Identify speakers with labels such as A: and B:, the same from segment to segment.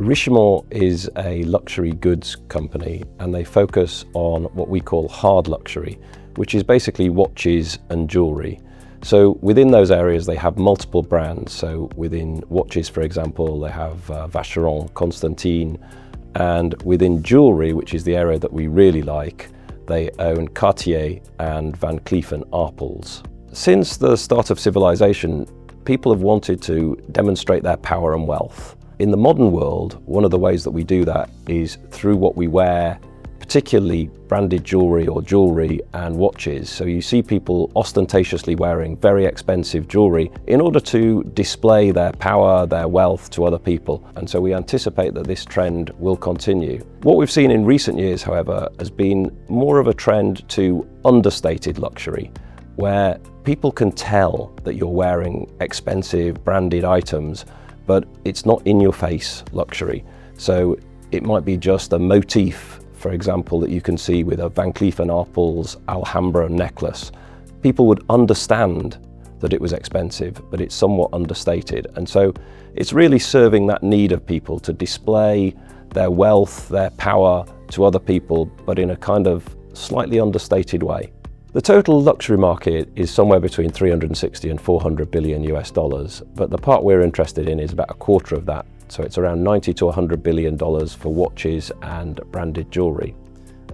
A: Richemont is a luxury goods company, and they focus on what we call hard luxury, which is basically watches and jewelry. So within those areas they have multiple brands. So within watches, for example, they have Vacheron, Constantine, and within jewelry, which is the area that we really like, they own Cartier and Van Cleef & Arpels. Since the start of civilization, people have wanted to demonstrate their power and wealth. In the modern world, one of the ways that we do that is through what we wear, particularly branded jewelry or jewelry and watches. So you see people ostentatiously wearing very expensive jewelry in order to display their power, their wealth to other people. And so we anticipate that this trend will continue. What we've seen in recent years, however, has been more of a trend to understated luxury, where people can tell that you're wearing expensive branded items, but it's not in-your-face luxury. So it might be just a motif, for example, that you can see with a Van Cleef & Arpels Alhambra necklace. People would understand that it was expensive, but it's somewhat understated. And so it's really serving that need of people to display their wealth, their power to other people, but in a kind of slightly understated way. The total luxury market is somewhere between 360 and 400 billion US dollars, but the part we're interested in is about a quarter of that. So it's around 90 to 100 billion dollars for watches and branded jewelry.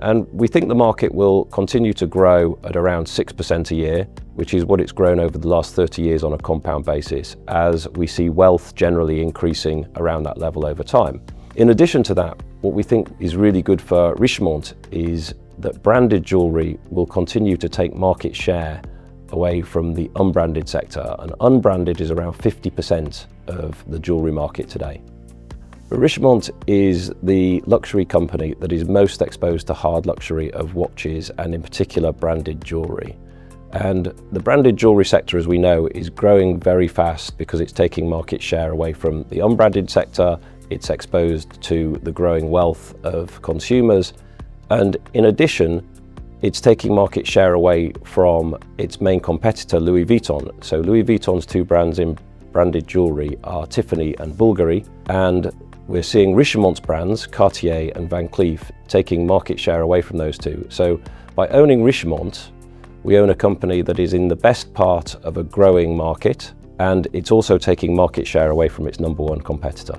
A: And we think the market will continue to grow at around 6% a year, which is what it's grown over the last 30 years on a compound basis, as we see wealth generally increasing around that level over time. In addition to that, what we think is really good for Richemont is that branded jewelry will continue to take market share away from the unbranded sector, and unbranded is around 50% of the jewelry market today. Richemont is the luxury company that is most exposed to hard luxury of watches, and in particular branded jewelry. And the branded jewelry sector, as we know, is growing very fast because it's taking market share away from the unbranded sector. It's exposed to the growing wealth of consumers, and in addition, it's taking market share away from its main competitor, Louis Vuitton. So Louis Vuitton's two brands in branded jewelry are Tiffany and Bulgari, and we're seeing Richemont's brands, Cartier and Van Cleef, taking market share away from those two. So by owning Richemont, we own a company that is in the best part of a growing market, and it's also taking market share away from its number one competitor.